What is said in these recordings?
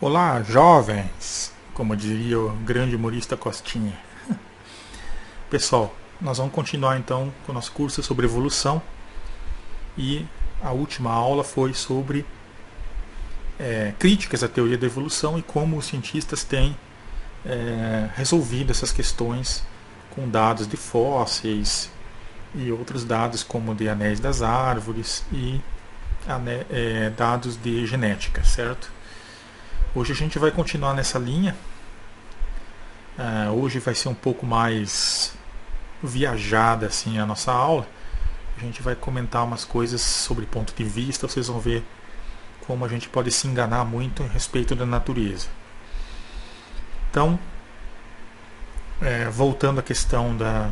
Olá, jovens, como diria o grande humorista Costinha. Pessoal, nós vamos continuar então com o nosso curso sobre evolução e a última aula foi sobre críticas à teoria da evolução e como os cientistas têm resolvido essas questões com dados de fósseis e outros dados como de anéis das árvores e dados de genética, certo? Hoje a gente vai continuar nessa linha. Hoje vai ser um pouco mais viajada assim a nossa aula. A gente vai comentar umas coisas sobre ponto de vista. Vocês vão ver como a gente pode se enganar muito a respeito da natureza. Então, voltando à questão da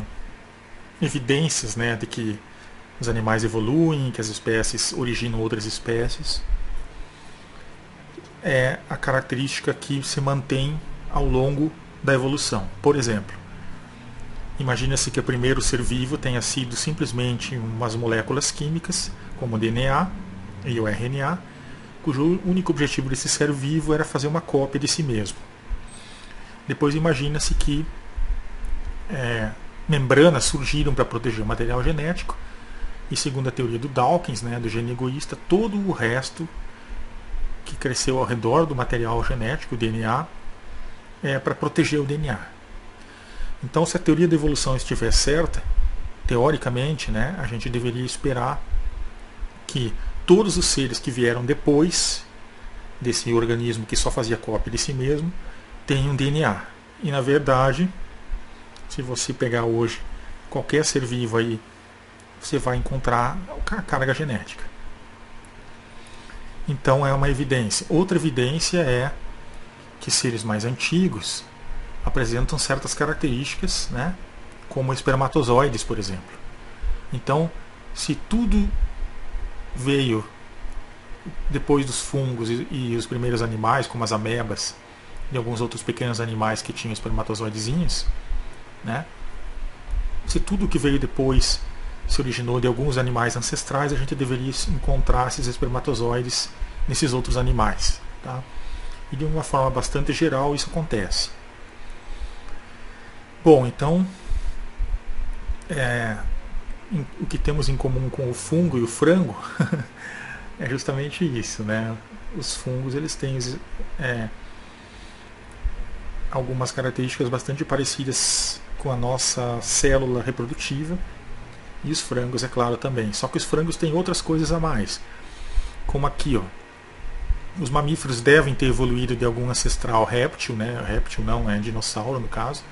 evidências, né, de que os animais evoluem, que as espécies originam outras espécies, é a característica que se mantém ao longo da evolução. Por exemplo, imagina-se que o primeiro ser vivo tenha sido simplesmente umas moléculas químicas, como o DNA e o RNA, cujo único objetivo desse ser vivo era fazer uma cópia de si mesmo. Depois imagina-se que membranas surgiram para proteger o material genético, e segundo a teoria do Dawkins, né, do gene egoísta, todo o resto que cresceu ao redor do material genético, o DNA, para proteger o DNA. Então, se a teoria da evolução estiver certa, teoricamente, né, a gente deveria esperar que todos os seres que vieram depois desse organismo que só fazia cópia de si mesmo tenham DNA. E, na verdade, se você pegar hoje qualquer ser vivo aí, você vai encontrar a carga genética. Então é uma evidência. Outra evidência é que seres mais antigos apresentam certas características, né, como espermatozoides, por exemplo. Então, se tudo veio depois dos fungos e os primeiros animais, como as amebas e alguns outros pequenos animais que tinham espermatozoidezinhos, né, se tudo que veio depois se originou de alguns animais ancestrais, a gente deveria encontrar esses espermatozoides nesses outros animais. Tá? E de uma forma bastante geral isso acontece. Bom, então o que temos em comum com o fungo e o frango é justamente isso, né? Os fungos eles têm algumas características bastante parecidas com a nossa célula reprodutiva, e os frangos, é claro, também. Só que os frangos têm outras coisas a mais. Como aqui, ó. Os mamíferos devem ter evoluído de algum ancestral réptil, né? Réptil não, é dinossauro no caso.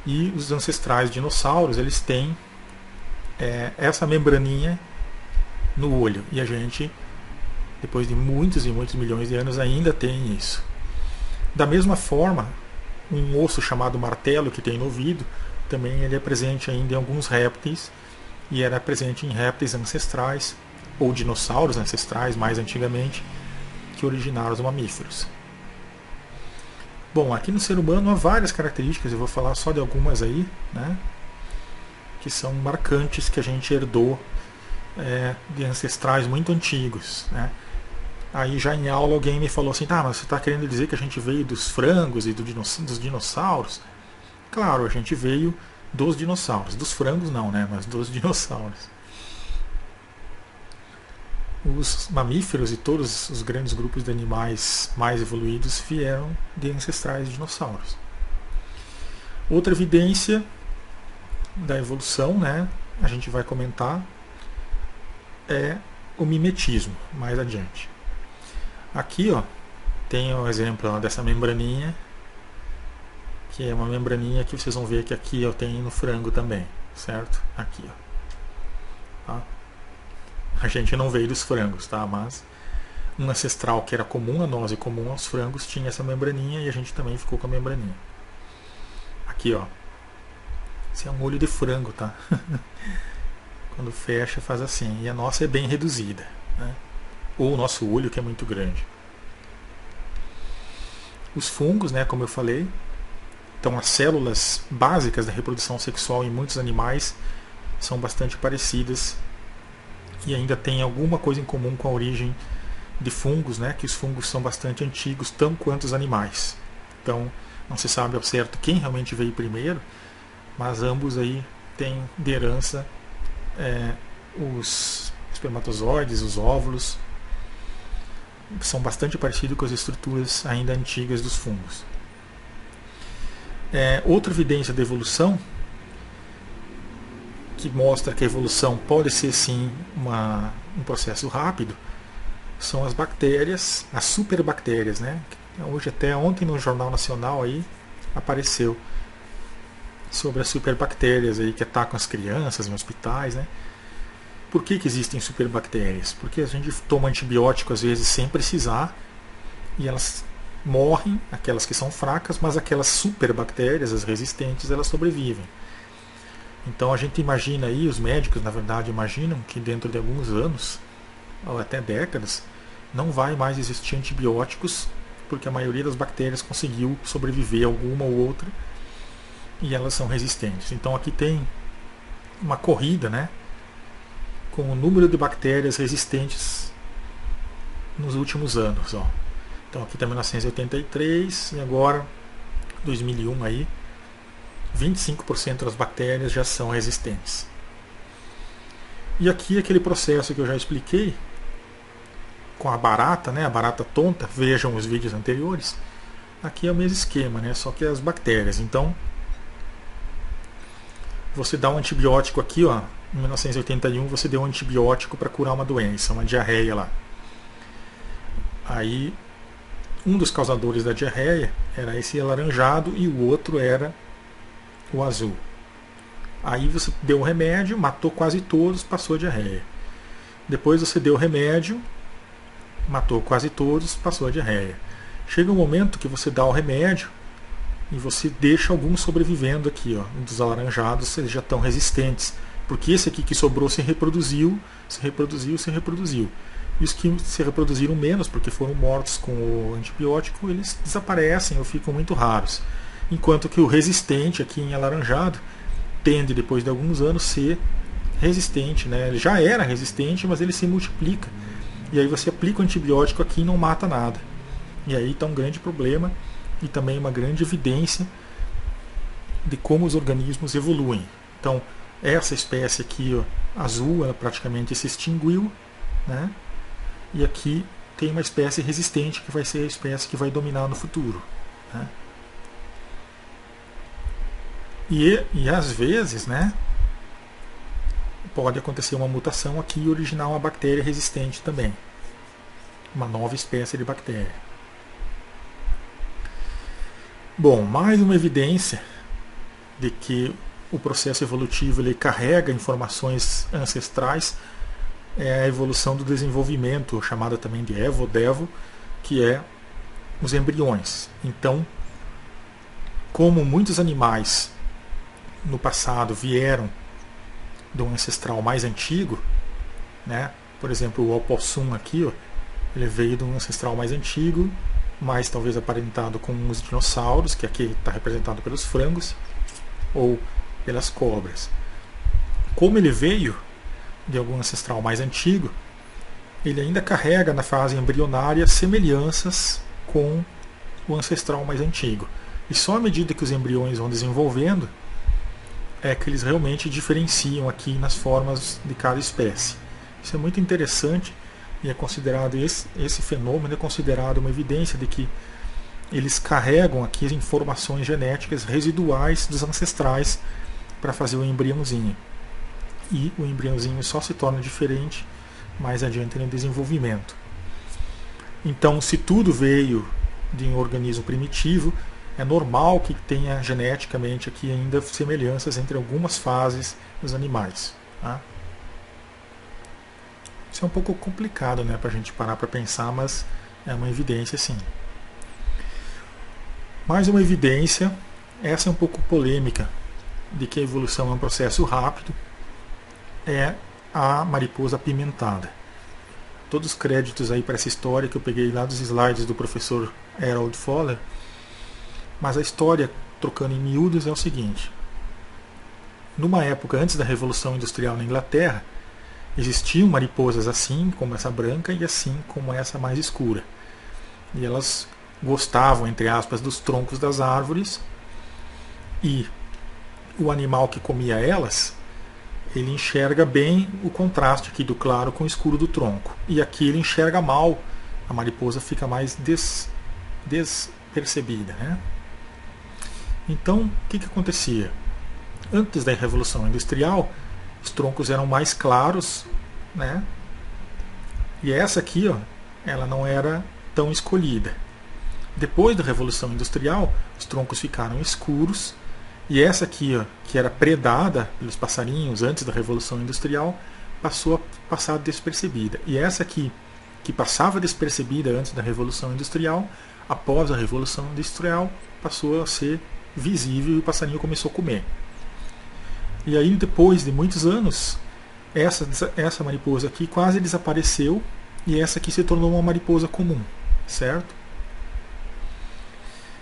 E os ancestrais dinossauros, eles têm essa membraninha no olho. E a gente, depois de muitos e muitos milhões de anos, ainda tem isso. Da mesma forma, um osso chamado martelo que tem no ouvido, também ele é presente ainda em alguns répteis, e era presente em répteis ancestrais, ou dinossauros ancestrais, mais antigamente, que originaram os mamíferos. Bom, aqui no ser humano há várias características, eu vou falar só de algumas aí, né, que são marcantes, que a gente herdou de ancestrais muito antigos. Né. Aí já em aula alguém me falou assim, mas você está querendo dizer que a gente veio dos frangos e dos dinossauros? Claro, a gente veio dos dinossauros. Dos frangos não, né? Mas dos dinossauros. Os mamíferos e todos os grandes grupos de animais mais evoluídos vieram de ancestrais dinossauros. Outra evidência da evolução, né, a gente vai comentar, é o mimetismo, mais adiante. Aqui, ó, tem um exemplo dessa membraninha, que é uma membraninha que vocês vão ver que aqui eu tenho no frango também, certo? Aqui, ó. Tá? A gente não veio dos frangos, tá? Mas um ancestral que era comum a nós e comum aos frangos tinha essa membraninha, e a gente também ficou com a membraninha. Aqui, ó. Esse é um olho de frango, tá? Quando fecha faz assim. E a nossa é bem reduzida, né? Ou o nosso olho que é muito grande. Os fungos, né, como eu falei, então as células básicas da reprodução sexual em muitos animais são bastante parecidas e ainda têm alguma coisa em comum com a origem de fungos, né, que os fungos são bastante antigos, tão quanto os animais. Então, não se sabe ao certo quem realmente veio primeiro, mas ambos aí têm de herança os espermatozoides, os óvulos, são bastante parecidos com as estruturas ainda antigas dos fungos. Outra evidência da evolução que mostra que a evolução pode ser sim um processo rápido são as bactérias, as superbactérias, né? Hoje, até ontem, no Jornal Nacional aí apareceu sobre as superbactérias aí que atacam as crianças em hospitais, né? Por que existem superbactérias? Porque a gente toma antibiótico às vezes sem precisar e elas morrem, aquelas que são fracas, mas aquelas superbactérias, as resistentes, elas sobrevivem. Então a gente imagina aí, os médicos na verdade imaginam que dentro de alguns anos, ou até décadas, não vai mais existir antibióticos, porque a maioria das bactérias conseguiu sobreviver, alguma ou outra, e elas são resistentes. Então aqui tem uma corrida, né, com o número de bactérias resistentes nos últimos anos. Ó. Então aqui está 1983 e agora 2001 aí, 25% das bactérias já são resistentes. E aqui aquele processo que eu já expliquei com a barata, né, a barata tonta, vejam os vídeos anteriores. Aqui é o mesmo esquema, né, só que as bactérias. Então você dá um antibiótico aqui, ó, em 1981 você deu um antibiótico para curar uma doença, uma diarreia lá. Aí um dos causadores da diarreia era esse alaranjado e o outro era o azul. Aí você deu o remédio, matou quase todos, passou a diarreia. Depois você deu o remédio, matou quase todos, passou a diarreia. Chega um momento que você dá o remédio e você deixa alguns sobrevivendo aqui, ó, dos alaranjados, eles já estão resistentes, porque esse aqui que sobrou se reproduziu, se reproduziu, se reproduziu. E os que se reproduziram menos, porque foram mortos com o antibiótico, eles desaparecem ou ficam muito raros. Enquanto que o resistente aqui em alaranjado tende, depois de alguns anos, ser resistente, né? Ele já era resistente, mas ele se multiplica. E aí você aplica o antibiótico aqui e não mata nada. E aí está um grande problema e também uma grande evidência de como os organismos evoluem. Então, essa espécie aqui, ó, azul, ela praticamente se extinguiu, né? E aqui tem uma espécie resistente que vai ser a espécie que vai dominar no futuro, né? E às vezes, né, pode acontecer uma mutação aqui e originar uma bactéria resistente também. Uma nova espécie de bactéria. Bom, mais uma evidência de que o processo evolutivo ele carrega informações ancestrais é a evolução do desenvolvimento, chamada também de evo-devo, que é os embriões. Então, como muitos animais no passado vieram de um ancestral mais antigo, né? Por exemplo, o opossum aqui, ó, ele veio de um ancestral mais antigo, mais talvez aparentado com os dinossauros, que aqui está representado pelos frangos, ou pelas cobras. Como ele veio de algum ancestral mais antigo, ele ainda carrega na fase embrionária semelhanças com o ancestral mais antigo. E só à medida que os embriões vão desenvolvendo é que eles realmente diferenciam aqui nas formas de cada espécie. Isso é muito interessante e é considerado esse fenômeno é considerado uma evidência de que eles carregam aqui as informações genéticas residuais dos ancestrais para fazer o embriãozinho. E o embriãozinho só se torna diferente mais adiante no desenvolvimento. Então, se tudo veio de um organismo primitivo, é normal que tenha geneticamente aqui ainda semelhanças entre algumas fases dos animais. Tá? Isso é um pouco complicado, né, para a gente parar para pensar, mas é uma evidência sim. Mais uma evidência, essa é um pouco polêmica, de que a evolução é um processo rápido, é a mariposa apimentada. Todos os créditos aí para essa história que eu peguei lá dos slides do professor Harold Fowler. Mas a história, trocando em miúdos, é o seguinte. Numa época antes da Revolução Industrial na Inglaterra, existiam mariposas assim, como essa branca, e assim como essa mais escura. E elas gostavam, entre aspas, dos troncos das árvores, e o animal que comia elas, ele enxerga bem o contraste aqui do claro com o escuro do tronco. E aqui ele enxerga mal, a mariposa fica mais despercebida, né? Então, o que acontecia? Antes da Revolução Industrial, os troncos eram mais claros, né? E essa aqui, ó, ela não era tão escolhida. Depois da Revolução Industrial, os troncos ficaram escuros, e essa aqui, ó, que era predada pelos passarinhos antes da Revolução Industrial, passou a passar despercebida. E essa aqui, que passava despercebida antes da Revolução Industrial, após a Revolução Industrial, passou a ser visível e o passarinho começou a comer. E aí, depois de muitos anos, essa mariposa aqui quase desapareceu e essa aqui se tornou uma mariposa comum, certo?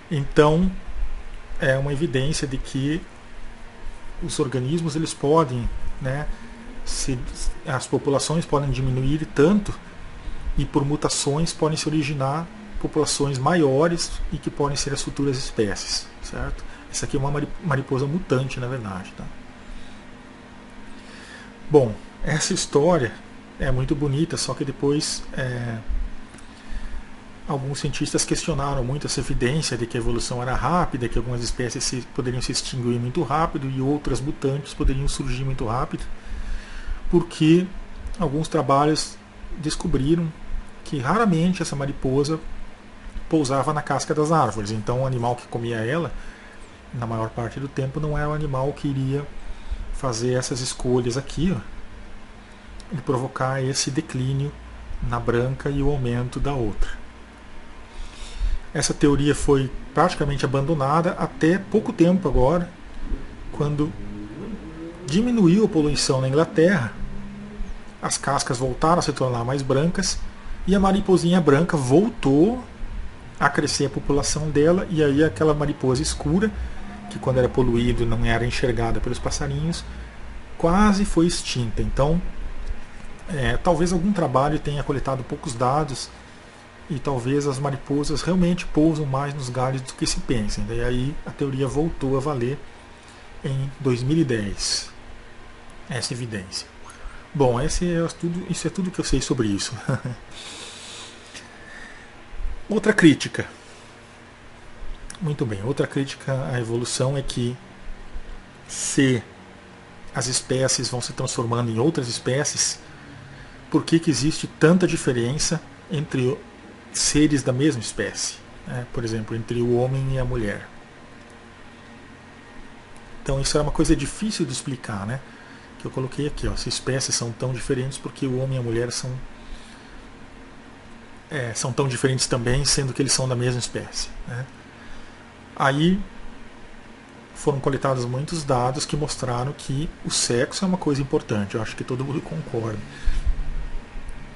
Então, é uma evidência de que os organismos eles podem, né, as populações podem diminuir tanto e por mutações podem se originar populações maiores e que podem ser as futuras espécies, certo? Essa aqui é uma mariposa mutante, na verdade, tá? Bom, essa história é muito bonita, só que depois alguns cientistas questionaram muito essa evidência de que a evolução era rápida, que algumas espécies poderiam se extinguir muito rápido e outras mutantes poderiam surgir muito rápido, porque alguns trabalhos descobriram que raramente essa mariposa pousava na casca das árvores. Então o animal que comia ela, na maior parte do tempo, não era o animal que iria fazer essas escolhas aqui, ó, e provocar esse declínio na branca e o aumento da outra. Essa teoria foi praticamente abandonada até pouco tempo agora, quando diminuiu a poluição na Inglaterra, as cascas voltaram a se tornar mais brancas e a mariposinha branca voltou a crescer a população dela, e aí aquela mariposa escura, que quando era poluído não era enxergada pelos passarinhos, quase foi extinta. Então, talvez algum trabalho tenha coletado poucos dados e talvez as mariposas realmente pousam mais nos galhos do que se pensa. E aí a teoria voltou a valer em 2010. Essa evidência. Bom, isso é tudo que eu sei sobre isso. Outra crítica. Muito bem, outra crítica à evolução é que se as espécies vão se transformando em outras espécies, por que existe tanta diferença entre seres da mesma espécie? Por exemplo, entre o homem e a mulher. Então isso é uma coisa difícil de explicar, né? Que eu coloquei aqui, ó, se espécies são tão diferentes porque o homem e a mulher são tão diferentes também, sendo que eles são da mesma espécie, né? Aí foram coletados muitos dados que mostraram que o sexo é uma coisa importante. Eu acho que todo mundo concorda.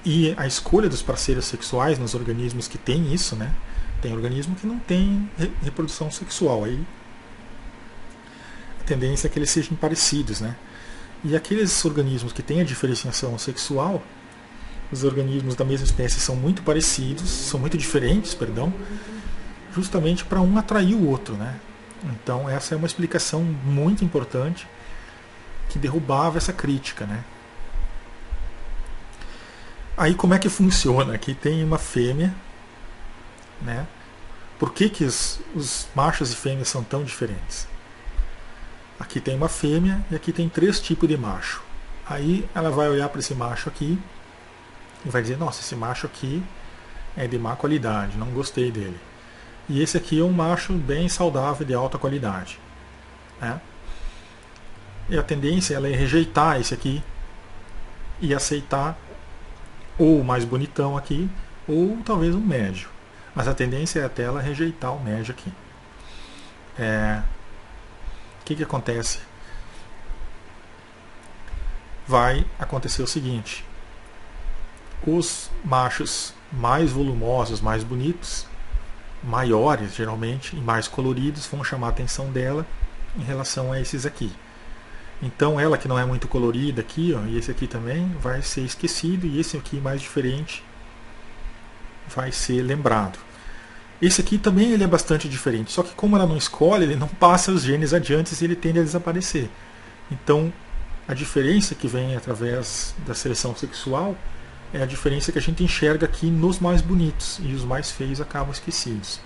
E a escolha dos parceiros sexuais nos organismos que tem isso, né? Tem organismo que não tem reprodução sexual. Aí a tendência é que eles sejam parecidos, né? E aqueles organismos que têm a diferenciação sexual, os organismos da mesma espécie são muito parecidos, são muito diferentes, perdão, justamente para um atrair o outro, né? Então essa é uma explicação muito importante que derrubava essa crítica, né? Aí como é que funciona? Aqui tem uma fêmea, né? Por que os machos e fêmeas são tão diferentes? Aqui tem uma fêmea e aqui tem 3 tipos de macho. Aí ela vai olhar para esse macho aqui e vai dizer, nossa, esse macho aqui é de má qualidade, não gostei dele. E esse aqui é um macho bem saudável, de alta qualidade, né? E a tendência ela é rejeitar esse aqui e aceitar ou o mais bonitão aqui, ou talvez um médio. Mas a tendência é até ela rejeitar o médio aqui. O que acontece? Vai acontecer o seguinte: os machos mais volumosos, mais bonitos, maiores geralmente e mais coloridos vão chamar a atenção dela em relação a esses aqui. Então ela que não é muito colorida aqui, ó, e esse aqui também vai ser esquecido, e esse aqui mais diferente vai ser lembrado. Esse aqui também ele é bastante diferente, só que como ela não escolhe, ele não passa os genes adiante e ele tende a desaparecer. Então a diferença que vem através da seleção sexual é a diferença que a gente enxerga aqui nos mais bonitos, e os mais feios acabam esquecidos.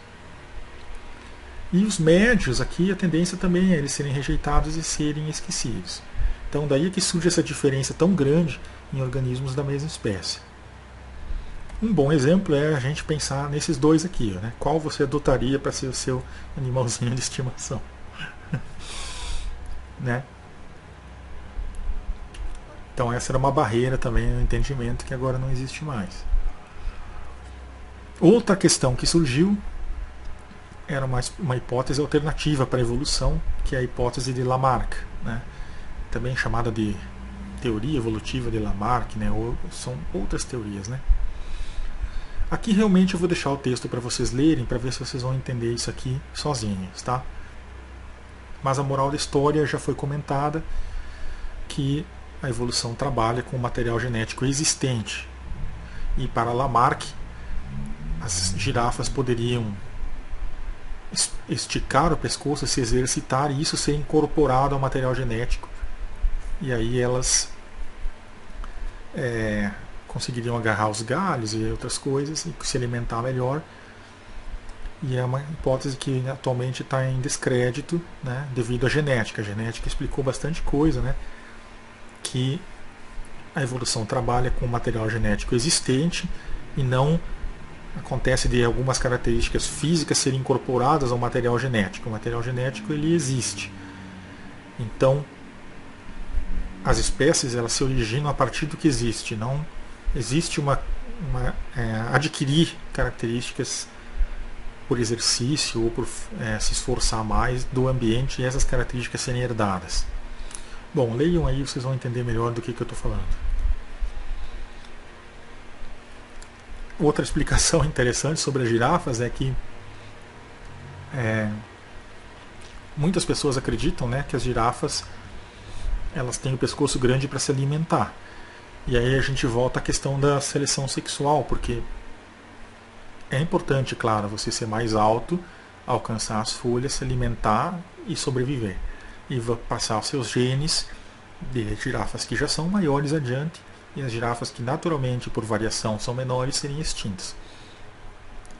E os médios aqui, a tendência também é eles serem rejeitados e serem esquecidos. Então daí é que surge essa diferença tão grande em organismos da mesma espécie. Um bom exemplo é a gente pensar nesses dois aqui, né? Qual você adotaria para ser o seu animalzinho de estimação? Né? Então essa era uma barreira também no entendimento que agora não existe mais. Outra questão que surgiu era uma hipótese alternativa para a evolução, que é a hipótese de Lamarck, né? Também chamada de teoria evolutiva de Lamarck, né? Ou são outras teorias, né? Aqui realmente eu vou deixar o texto para vocês lerem, para ver se vocês vão entender isso aqui sozinhos, tá? Mas a moral da história já foi comentada, que a evolução trabalha com o material genético existente. E para Lamarck, as girafas poderiam esticar o pescoço, se exercitar e isso ser incorporado ao material genético. E aí elas conseguiriam agarrar os galhos e outras coisas e se alimentar melhor. E é uma hipótese que atualmente está em descrédito, né, devido à genética. A genética explicou bastante coisa, né, que a evolução trabalha com o material genético existente e não acontece de algumas características físicas serem incorporadas ao material genético. O material genético ele existe. Então, as espécies elas se originam a partir do que existe. Não existe adquirir características por exercício ou por se esforçar mais do ambiente e essas características serem herdadas. Bom, leiam aí, vocês vão entender melhor do que eu estou falando. Outra explicação interessante sobre as girafas é que muitas pessoas acreditam, né, que as girafas elas têm o pescoço grande para se alimentar. E aí a gente volta à questão da seleção sexual, porque é importante, claro, você ser mais alto, alcançar as folhas, se alimentar e sobreviver. E passar os seus genes de girafas que já são maiores adiante, e as girafas que naturalmente, por variação, são menores, seriam extintas.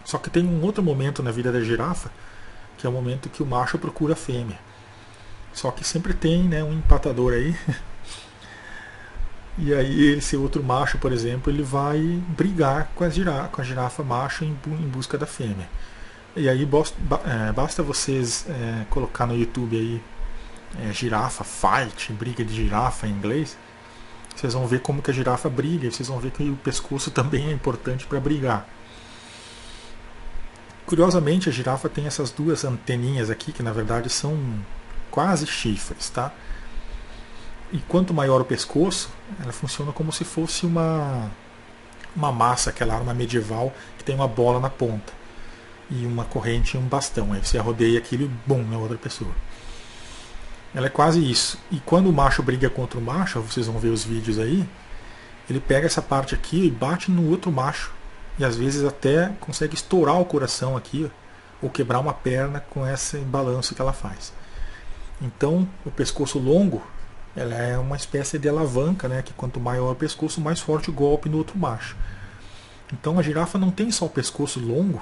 Só que tem um outro momento na vida da girafa, que é o momento que o macho procura a fêmea. Só que sempre tem, né, um empatador aí. E aí esse outro macho, por exemplo, ele vai brigar com a girafa macho em busca da fêmea. E aí basta vocês colocar no YouTube aí girafa fight, briga de girafa em inglês. Vocês vão ver como que a girafa briga, e vocês vão ver que o pescoço também é importante para brigar. Curiosamente, a girafa tem essas duas anteninhas aqui, que na verdade são quase chifres, tá? E quanto maior o pescoço, ela funciona como se fosse uma massa, aquela arma medieval que tem uma bola na ponta e uma corrente e um bastão. Aí você rodeia aquilo e bum, na outra pessoa. Ela é quase isso. E quando o macho briga contra o macho, vocês vão ver os vídeos aí, ele pega essa parte aqui e bate no outro macho. E às vezes até consegue estourar o coração aqui, ou quebrar uma perna com esse balanço que ela faz. Então, o pescoço longo, ela é uma espécie de alavanca, né, que quanto maior o pescoço, mais forte o golpe no outro macho. Então a girafa não tem só o pescoço longo,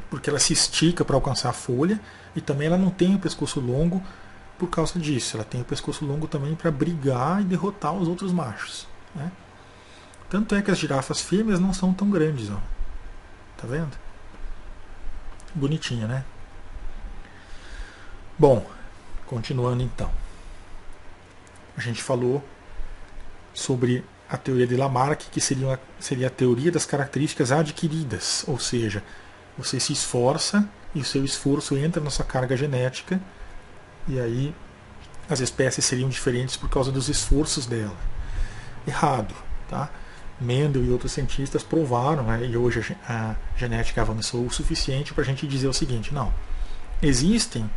porque ela se estica para alcançar a folha, e também ela não tem o pescoço longo por causa disso. Ela tem o pescoço longo também para brigar e derrotar os outros machos, né? Tanto é que as girafas fêmeas não são tão grandes, ó. Tá vendo? Bonitinha, né? Bom, continuando então. A gente falou sobre a teoria de Lamarck, que seria a teoria das características adquiridas, ou seja, você se esforça e o seu esforço entra na sua carga genética, e aí as espécies seriam diferentes por causa dos esforços dela. Errado, tá? Mendel e outros cientistas provaram, né, e hoje a genética avançou o suficiente para a gente dizer o seguinte: não, existem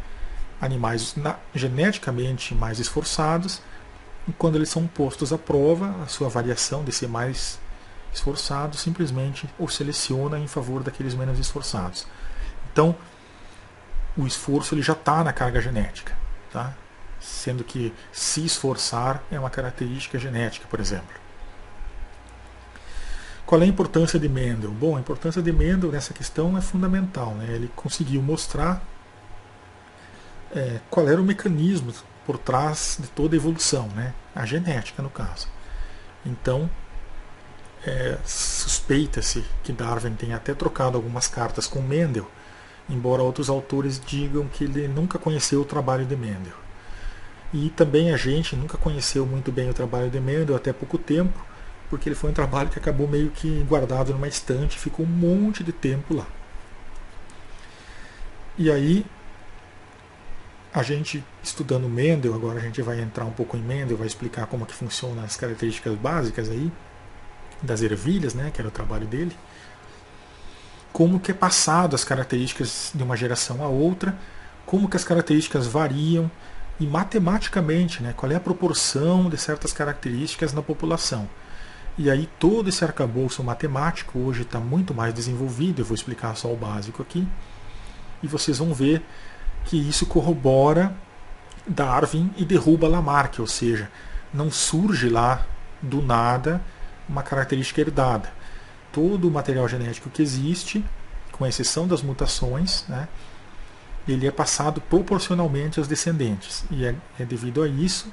animais geneticamente mais esforçados E quando eles são postos à prova, a sua variação de ser mais esforçado simplesmente o seleciona em favor daqueles menos esforçados. Então, o esforço ele já está na carga genética, tá? Sendo que se esforçar é uma característica genética, por exemplo. Qual é a importância de Mendel? Bom, a importância de Mendel nessa questão é fundamental, né? Ele conseguiu mostrar qual era o mecanismo por trás de toda a evolução, né? A genética, no caso. Então, suspeita-se que Darwin tenha até trocado algumas cartas com Mendel, embora outros autores digam que ele nunca conheceu o trabalho de Mendel. E também a gente nunca conheceu muito bem o trabalho de Mendel até pouco tempo, porque ele foi um trabalho que acabou meio que guardado numa estante, ficou um monte de tempo lá. E aí, a gente estudando Mendel, agora a gente vai entrar um pouco em Mendel, vai explicar como que funcionam as características básicas aí das ervilhas, né, que era o trabalho dele. Como que é passado as características de uma geração a outra, como que as características variam e matematicamente, né, qual é a proporção de certas características na população. E aí todo esse arcabouço matemático hoje está muito mais desenvolvido, eu vou explicar só o básico aqui, e vocês vão ver que isso corrobora Darwin e derruba Lamarck, ou seja, não surge lá do nada uma característica herdada. Todo o material genético que existe, com exceção das mutações, né, ele é passado proporcionalmente aos descendentes. E é devido a isso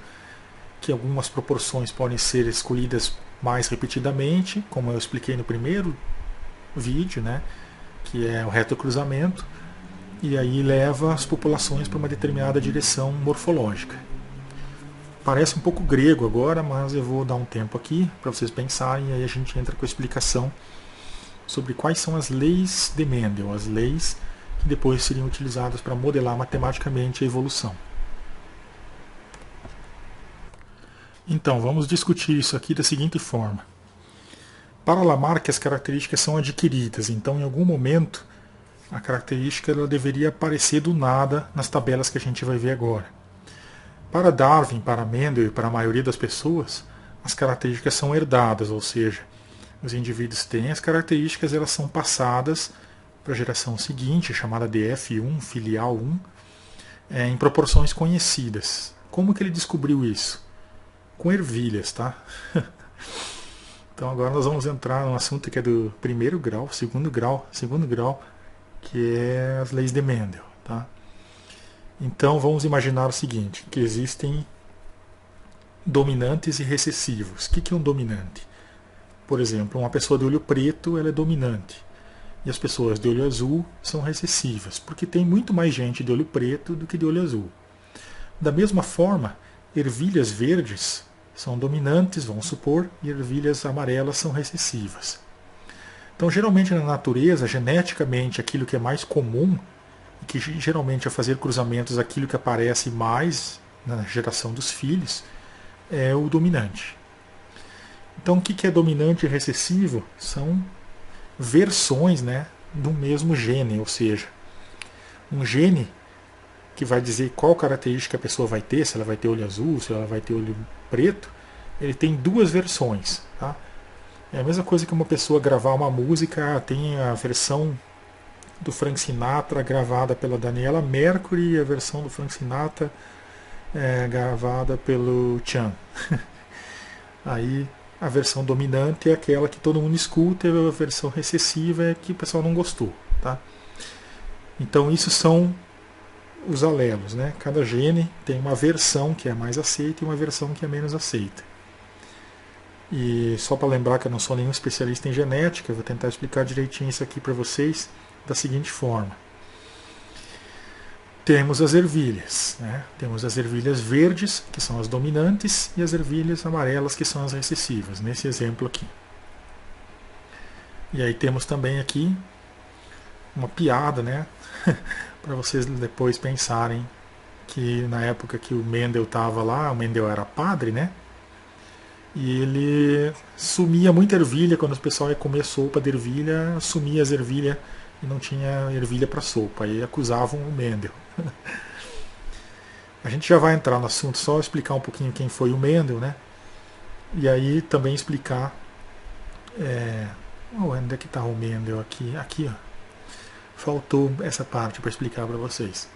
que algumas proporções podem ser escolhidas mais repetidamente, como eu expliquei no primeiro vídeo, né, que é o retrocruzamento, e aí leva as populações para uma determinada direção morfológica. Parece um pouco grego agora, mas eu vou dar um tempo aqui para vocês pensarem, e aí a gente entra com a explicação sobre quais são as leis de Mendel, as leis que depois seriam utilizadas para modelar matematicamente a evolução. Então, vamos discutir isso aqui da seguinte forma. Para Lamarck, as características são adquiridas, então em algum momento a característica ela deveria aparecer do nada nas tabelas que a gente vai ver agora. Para Darwin, para Mendel e para a maioria das pessoas, as características são herdadas, ou seja, os indivíduos têm as características, elas são passadas para a geração seguinte, chamada de F1, filial 1, em proporções conhecidas. Como que ele descobriu isso? Com ervilhas, tá? Então agora nós vamos entrar num assunto que é do primeiro grau, segundo grau, que é as leis de Mendel, tá? Então vamos imaginar o seguinte, que existem dominantes e recessivos. O que é um dominante? Por exemplo, uma pessoa de olho preto ela é dominante, e as pessoas de olho azul são recessivas, porque tem muito mais gente de olho preto do que de olho azul. Da mesma forma, ervilhas verdes são dominantes, vamos supor, e ervilhas amarelas são recessivas. Então, geralmente na natureza, geneticamente, aquilo que é mais comum, e que geralmente é fazer cruzamentos, aquilo que aparece mais na geração dos filhos, é o dominante. Então, o que é dominante e recessivo? São versões, né, do mesmo gene, ou seja, um gene que vai dizer qual característica a pessoa vai ter, se ela vai ter olho azul, se ela vai ter olho preto, ele tem duas versões, tá? É a mesma coisa que uma pessoa gravar uma música, tem a versão do Frank Sinatra gravada pela Daniela Mercury e a versão do Frank Sinatra gravada pelo Chan. Aí a versão dominante é aquela que todo mundo escuta, e a versão recessiva é que o pessoal não gostou, tá? Então isso são os alelos, né? Cada gene tem uma versão que é mais aceita e uma versão que é menos aceita. E só para lembrar que eu não sou nenhum especialista em genética, eu vou tentar explicar direitinho isso aqui para vocês da seguinte forma. Temos as ervilhas, né? Temos as ervilhas verdes, que são as dominantes, e as ervilhas amarelas, que são as recessivas, nesse exemplo aqui. E aí temos também aqui uma piada, né? Para vocês depois pensarem que na época que o Mendel estava lá, o Mendel era padre, né? E ele sumia muita ervilha, quando o pessoal ia comer sopa de ervilha, sumia as ervilhas e não tinha ervilha para sopa. Aí acusavam o Mendel. A gente já vai entrar no assunto, só explicar um pouquinho quem foi o Mendel, né? E aí também explicar onde é que está o Mendel aqui? Aqui, ó. Faltou essa parte para explicar para vocês.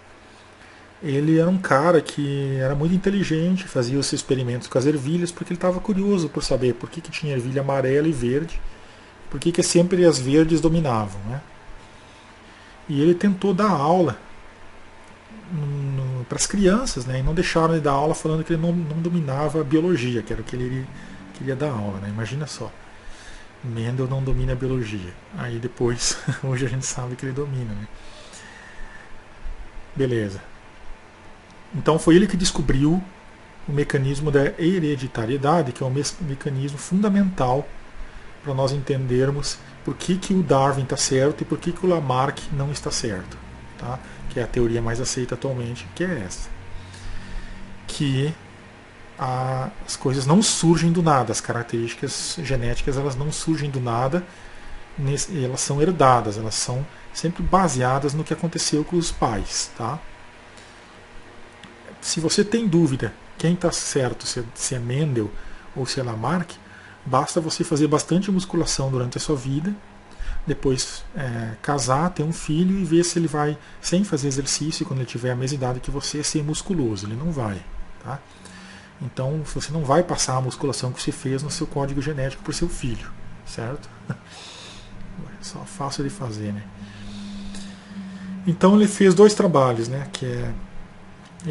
Ele era um cara que era muito inteligente, fazia os experimentos com as ervilhas, porque ele estava curioso por saber por que tinha ervilha amarela e verde, por que sempre as verdes dominavam, né? E ele tentou dar aula para as crianças, né? E não deixaram ele dar aula falando que ele não dominava a biologia, que era o que ele queria dar aula, né? Imagina só. Mendel não domina a biologia. Aí depois, hoje a gente sabe que ele domina, né? Beleza. Então foi ele que descobriu o mecanismo da hereditariedade, que é um mecanismo fundamental para nós entendermos por que o Darwin está certo e por que o Lamarck não está certo. Tá? Que é a teoria mais aceita atualmente, que é essa. Que as coisas não surgem do nada, as características genéticas elas não surgem do nada, elas são herdadas, elas são sempre baseadas no que aconteceu com os pais. Tá? Se você tem dúvida quem está certo, se é Mendel ou se é Lamarck, basta você fazer bastante musculação durante a sua vida, depois casar, ter um filho e ver se ele vai, sem fazer exercício, quando ele tiver a mesma idade que você, ser musculoso. Ele não vai. Tá? Então você não vai passar a musculação que você fez no seu código genético para o seu filho. Certo? É só fácil de fazer, né? Então ele fez 2 trabalhos, né? Que é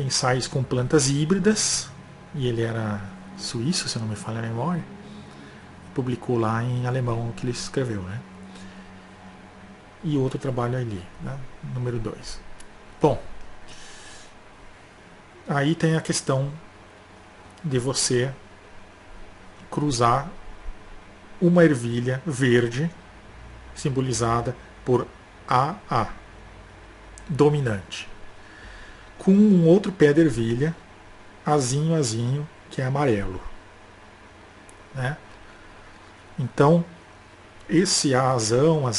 ensaios com plantas híbridas, e ele era suíço, se não me falha a memória, publicou lá em alemão o que ele escreveu, né? E outro trabalho ali, né? Número 2. Bom, aí tem a questão de você cruzar uma ervilha verde, simbolizada por AA, dominante, com um outro pé de ervilha, azinho, que é amarelo. Né? Então, esse azão,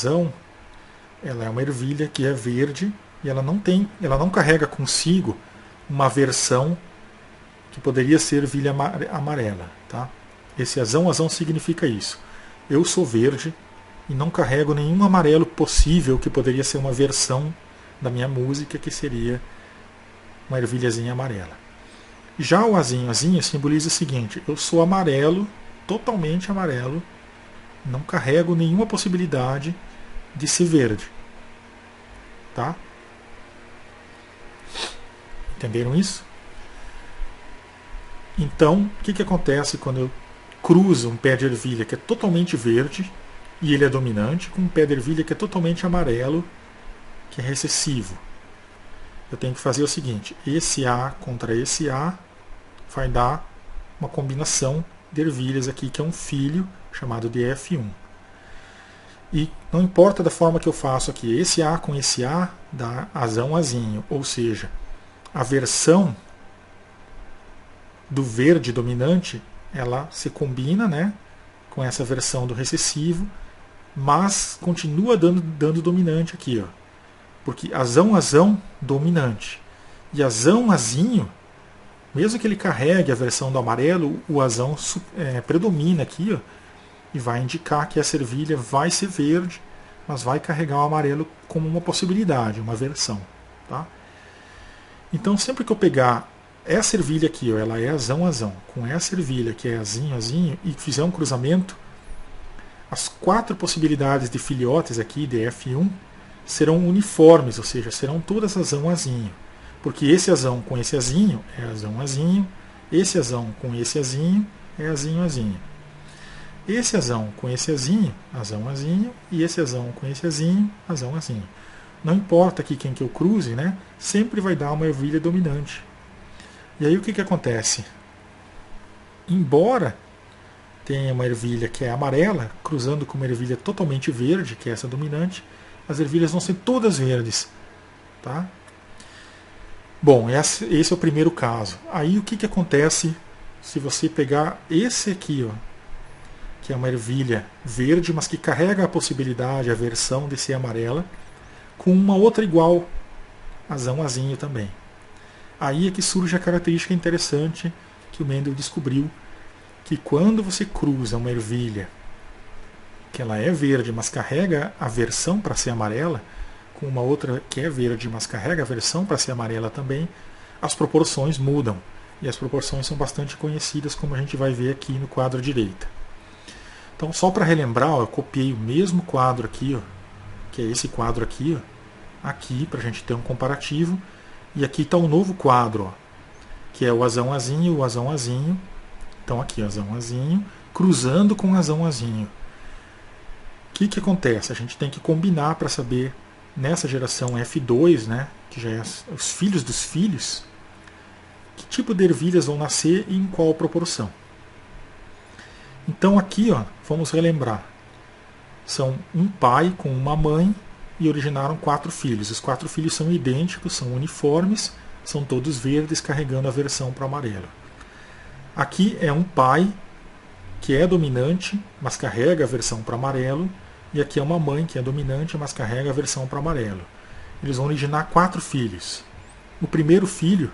ela é uma ervilha que é verde e ela não carrega consigo uma versão que poderia ser ervilha amarela. Tá? Esse azão significa isso. Eu sou verde e não carrego nenhum amarelo possível que poderia ser uma versão da minha música que seria uma ervilhazinha amarela. Já o azinho simboliza o seguinte: eu sou amarelo, totalmente amarelo, não carrego nenhuma possibilidade de ser verde. Tá? Entenderam isso? Então, o que acontece quando eu cruzo um pé de ervilha que é totalmente verde e ele é dominante, com um pé de ervilha que é totalmente amarelo, que é recessivo? Eu tenho que fazer o seguinte: esse A contra esse A vai dar uma combinação de ervilhas aqui, que é um filho chamado de F1. E não importa da forma que eu faço aqui, esse A com esse A dá azinho, ou seja, a versão do verde dominante, ela se combina, né, com essa versão do recessivo, mas continua dando dominante aqui, ó. Porque azão dominante e azinho, mesmo que ele carregue a versão do amarelo, o azão predomina aqui, ó, e vai indicar que essa ervilha vai ser verde, mas vai carregar o amarelo como uma possibilidade, uma versão. Tá? Então sempre que eu pegar essa ervilha aqui, ó, ela é azão, com essa ervilha que é azinho, e fizer um cruzamento, as 4 possibilidades de filhotes aqui, de F1, serão uniformes, ou seja, serão todas azinho. Porque esse azão com esse azinho é azinho, esse azão com esse azinho é azinho. Esse azão com esse azinho, azinho, e esse azão com esse azinho, azinho. Não importa aqui quem que eu cruze, né? Sempre vai dar uma ervilha dominante. E aí o que acontece? Embora tenha uma ervilha que é amarela, cruzando com uma ervilha totalmente verde, que é essa dominante, as ervilhas vão ser todas verdes. Tá? Bom, esse é o primeiro caso. Aí o que acontece se você pegar esse aqui, ó, que é uma ervilha verde, mas que carrega a possibilidade, a versão de ser amarela, com uma outra igual, azinho também. Aí é que surge a característica interessante que o Mendel descobriu, que quando você cruza uma ervilha que ela é verde, mas carrega a versão para ser amarela, com uma outra que é verde, mas carrega a versão para ser amarela também, as proporções mudam. E as proporções são bastante conhecidas, como a gente vai ver aqui no quadro à direita. Então, só para relembrar, ó, eu copiei o mesmo quadro aqui, ó, que é esse quadro aqui, ó, aqui, para a gente ter um comparativo. E aqui está um novo quadro, ó, que é o azão azinho, o azão azinho. Então aqui, azão azinho, cruzando com azão azinho. O que acontece? A gente tem que combinar para saber, nessa geração F2, né, que já é os filhos dos filhos, que tipo de ervilhas vão nascer e em qual proporção. Então aqui, ó, vamos relembrar. São um pai com uma mãe e originaram 4 filhos. Os 4 filhos são idênticos, são uniformes, são todos verdes, carregando a versão para o amarelo. Aqui é um pai que é dominante, mas carrega a versão para amarelo. E aqui é uma mãe que é dominante, mas carrega a versão para amarelo. Eles vão originar 4 filhos. O primeiro filho,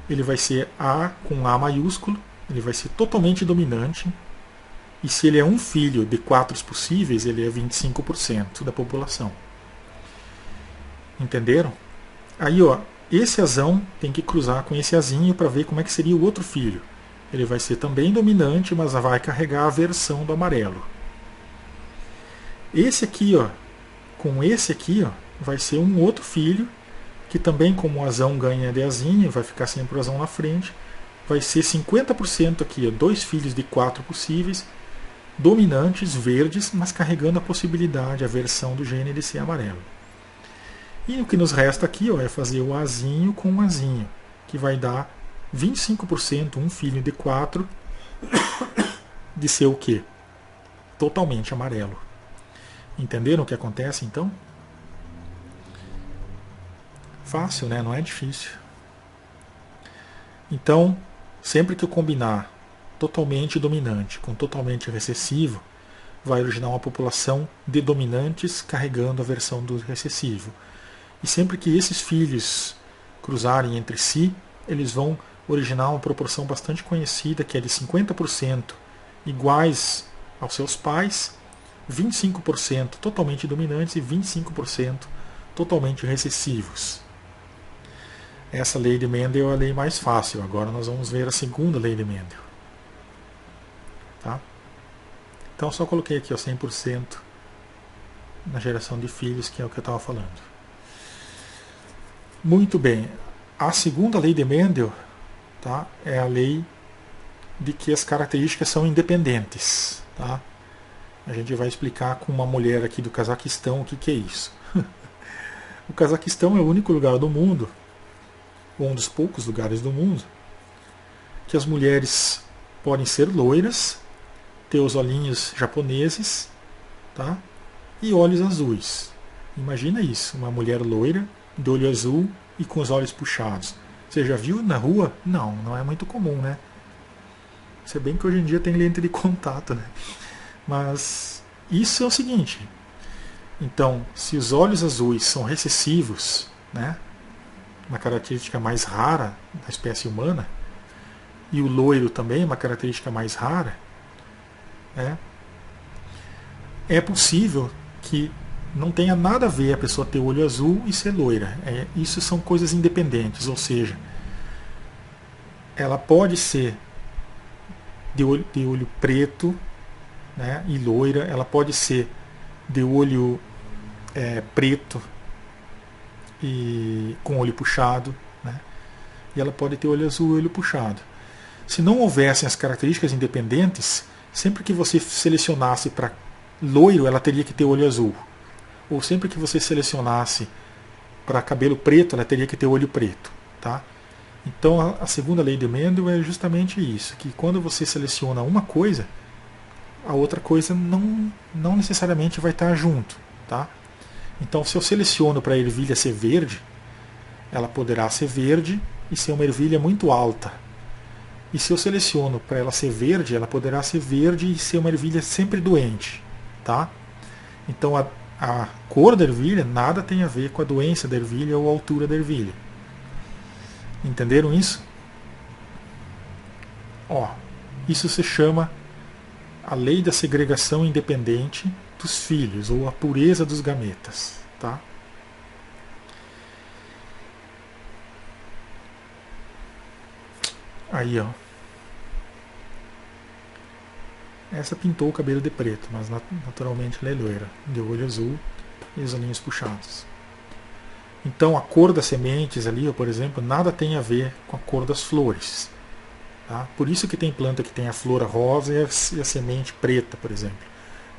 ele vai ser A com A maiúsculo, ele vai ser totalmente dominante. E se ele é um filho de 4 possíveis, ele é 25% da população. Entenderam? Aí, ó, esse azão tem que cruzar com esse azinho para ver como é que seria o outro filho. Ele vai ser também dominante, mas vai carregar a versão do amarelo. Esse aqui, ó, com esse aqui, ó, vai ser um outro filho, que também, como o azão ganha de azinho, vai ficar sempre o azão na frente. Vai ser 50% aqui, ó, 2 filhos de 4 possíveis, dominantes, verdes, mas carregando a possibilidade, a versão do gene de ser amarelo. E o que nos resta aqui, ó, é fazer o azinho com o azinho, que vai dar 25%, um filho de 4, de ser o quê? Totalmente amarelo. Entenderam o que acontece, então? Fácil, né? Não é difícil. Então, sempre que eu combinar totalmente dominante com totalmente recessivo, vai originar uma população de dominantes carregando a versão do recessivo. E sempre que esses filhos cruzarem entre si, eles vão originar uma proporção bastante conhecida, que é de 50% iguais aos seus pais, 25% totalmente dominantes e 25% totalmente recessivos. Essa lei de Mendel é a lei mais fácil. Agora nós vamos ver a segunda lei de Mendel. Tá? Então só coloquei aqui, ó, 100% na geração de filhos, que é o que eu estava falando. Muito bem. A segunda lei de Mendel, tá, é a lei de que as características são independentes. Tá? A gente vai explicar com uma mulher aqui do Cazaquistão o que é isso. O Cazaquistão é o único lugar do mundo, ou um dos poucos lugares do mundo, que as mulheres podem ser loiras, ter os olhinhos japoneses, tá? E olhos azuis. Imagina isso, uma mulher loira, de olho azul e com os olhos puxados. Você já viu na rua? Não, não é muito comum, né? Se bem que hoje em dia tem lente de contato, né? Mas isso é o seguinte. Então, se os olhos azuis são recessivos, né? Uma característica mais rara da espécie humana, e o loiro também, uma característica mais rara, né? É possível que não tenha nada a ver a pessoa ter olho azul e ser loira. Isso são coisas independentes, ou seja, ela pode ser de olho preto, né, e loira, ela pode ser de olho preto e com olho puxado, né, e ela pode ter olho azul e olho puxado. Se não houvessem as características independentes, sempre que você selecionasse para loiro, ela teria que ter olho azul. Ou sempre que você selecionasse para cabelo preto, ela teria que ter olho preto. Tá? Então a segunda lei de Mendel é justamente isso, que quando você seleciona uma coisa, a outra coisa não necessariamente vai estar junto. Tá? Então se eu seleciono para a ervilha ser verde, ela poderá ser verde e ser uma ervilha muito alta. E se eu seleciono para ela ser verde, ela poderá ser verde e ser uma ervilha sempre doente. Tá? Então a cor da ervilha nada tem a ver com a doença da ervilha ou a altura da ervilha. Entenderam isso? Ó, isso se chama a lei da segregação independente dos filhos, ou a pureza dos gametas, tá? Aí, ó. Essa pintou o cabelo de preto, mas naturalmente ela é loira, de olho azul e os olhinhos puxados. Então a cor das sementes ali, ó, por exemplo, nada tem a ver com a cor das flores. Tá? Por isso que tem planta que tem a flor rosa e a semente preta, por exemplo.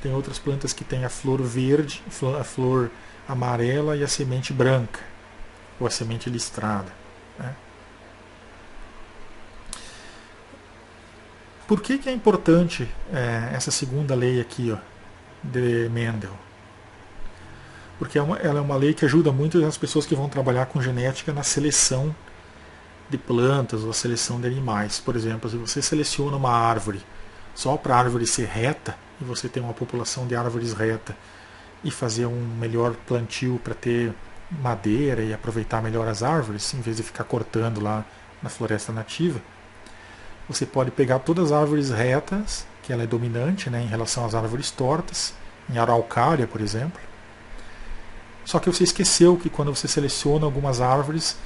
Tem outras plantas que tem a flor verde, a flor amarela e a semente branca, ou a semente listrada. Né? Por que é importante essa segunda lei aqui, ó, de Mendel? Porque ela é uma lei que ajuda muito as pessoas que vão trabalhar com genética na seleção de plantas ou a seleção de animais. Por exemplo, se você seleciona uma árvore só para a árvore ser reta, e você tem uma população de árvores reta, e fazer um melhor plantio para ter madeira e aproveitar melhor as árvores, em vez de ficar cortando lá na floresta nativa, você pode pegar todas as árvores retas, que ela é dominante, né, em relação às árvores tortas, em araucária, por exemplo. Só que você esqueceu que quando você seleciona algumas árvores,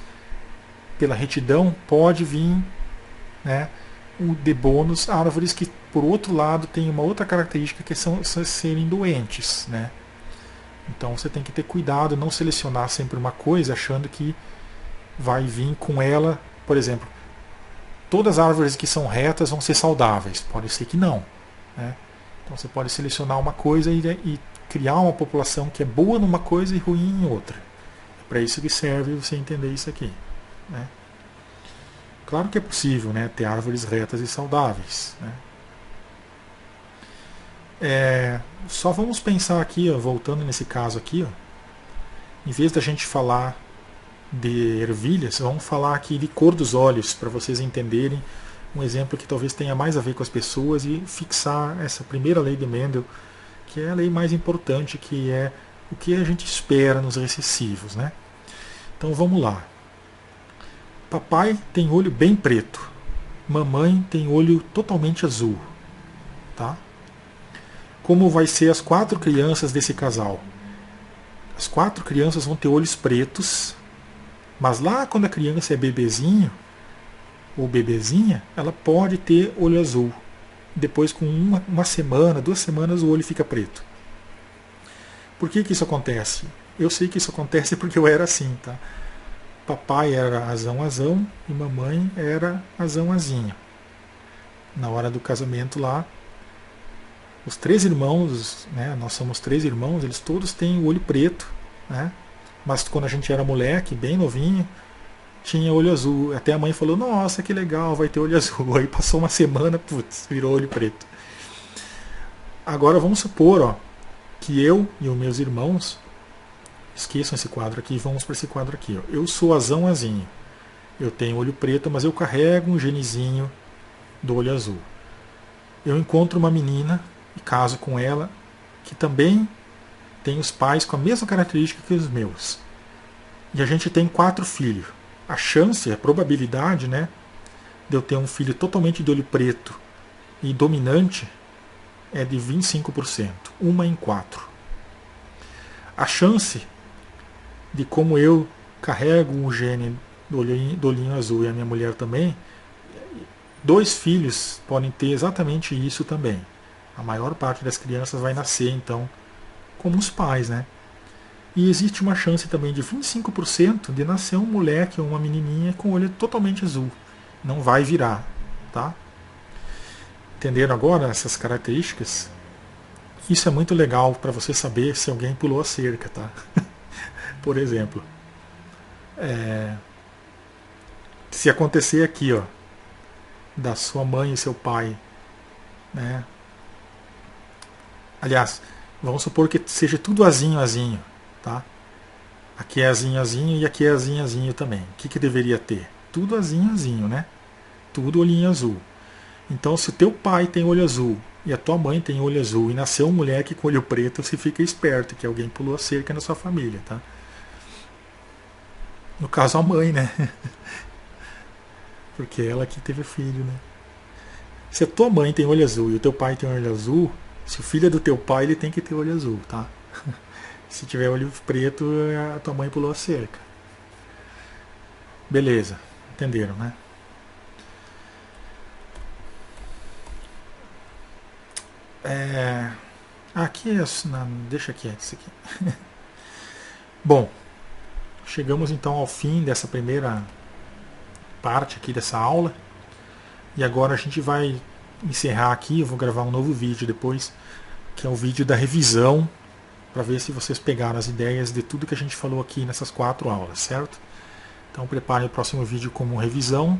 pela retidão, pode vir, né, de bônus árvores que, por outro lado, têm uma outra característica, que são serem doentes. Né? Então você tem que ter cuidado, não selecionar sempre uma coisa achando que vai vir com ela, por exemplo, todas as árvores que são retas vão ser saudáveis. Pode ser que não. Né? Então você pode selecionar uma coisa e criar uma população que é boa numa coisa e ruim em outra. É para isso que serve você entender isso aqui. Né? Claro que é possível, né, ter árvores retas e saudáveis. Né? Só vamos pensar aqui, ó, voltando nesse caso aqui, ó, em vez da gente falar de ervilhas, vamos falar aqui de cor dos olhos, para vocês entenderem um exemplo que talvez tenha mais a ver com as pessoas e fixar essa primeira lei de Mendel, que é a lei mais importante, que é o que a gente espera nos recessivos. Né? Então vamos lá. Papai tem olho bem preto, mamãe tem olho totalmente azul. Tá? Como vai ser as 4 crianças desse casal? As 4 crianças vão ter olhos pretos, mas lá quando a criança é bebezinho ou bebezinha, ela pode ter olho azul. Depois, com uma semana, 2 semanas, o olho fica preto. Por que isso acontece? Eu sei que isso acontece porque eu era assim, tá? Papai era azão e mamãe era azãozinha. Na hora do casamento lá, os 3 irmãos, né, nós somos 3 irmãos, eles todos têm o olho preto, né? Mas quando a gente era moleque, bem novinho, tinha olho azul. Até a mãe falou, nossa, que legal, vai ter olho azul. Aí passou uma semana, putz, virou olho preto. Agora vamos supor, ó, que eu e os meus irmãos, esqueçam esse quadro aqui, vamos para esse quadro aqui. Ó. Eu sou azãozinho. Eu tenho olho preto, mas eu carrego um genezinho do olho azul. Eu encontro uma menina e caso com ela, que também tem os pais com a mesma característica que os meus. E a gente tem 4 filhos. A chance, a probabilidade, né, de eu ter um filho totalmente de olho preto e dominante é de 25%, 1 em 4. A chance de, como eu carrego um gene do olhinho azul e a minha mulher também, 2 filhos podem ter exatamente isso também. A maior parte das crianças vai nascer, então, como os pais, né? E existe uma chance também de 25% de nascer um moleque ou uma menininha com o olho totalmente azul. Não vai virar, tá? Entenderam agora essas características? Isso é muito legal para você saber se alguém pulou a cerca, tá? Por exemplo, se acontecer aqui, ó, da sua mãe e seu pai, né? Aliás, vamos supor que seja tudo azinho, tá? Aqui é azinho e aqui é azinho também. O que deveria ter? Tudo azinho, né? Tudo olhinho azul. Então, se o teu pai tem olho azul e a tua mãe tem olho azul e nasceu um moleque com olho preto, você fica esperto que alguém pulou a cerca na sua família, tá? No caso, a mãe, né? Porque ela que teve filho, né? Se a tua mãe tem olho azul e o teu pai tem olho azul, se o filho é do teu pai, ele tem que ter olho azul, tá? Se tiver olho preto, a tua mãe pulou a cerca. Beleza, entenderam, né? Aqui é. Não, deixa quieto isso aqui. Bom, chegamos então ao fim dessa primeira parte aqui dessa aula. E agora a gente vai encerrar aqui. Eu vou gravar um novo vídeo depois, que é o vídeo da revisão, para ver se vocês pegaram as ideias de tudo que a gente falou aqui nessas 4 aulas, certo? Então preparem o próximo vídeo como revisão.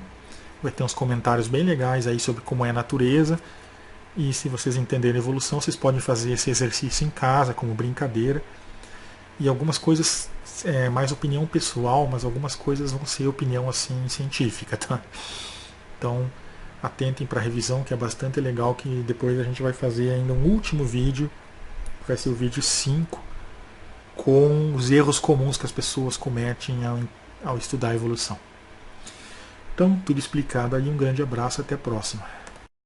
Vai ter uns comentários bem legais aí sobre como é a natureza. E se vocês entenderem a evolução, vocês podem fazer esse exercício em casa, como brincadeira. E algumas coisas é mais opinião pessoal, mas algumas coisas vão ser opinião assim científica, tá? Então atentem para a revisão, que é bastante legal, que depois a gente vai fazer ainda um último vídeo, que vai ser o vídeo 5, com os erros comuns que as pessoas cometem ao estudar a evolução. Então, tudo explicado aí, um grande abraço, até a próxima.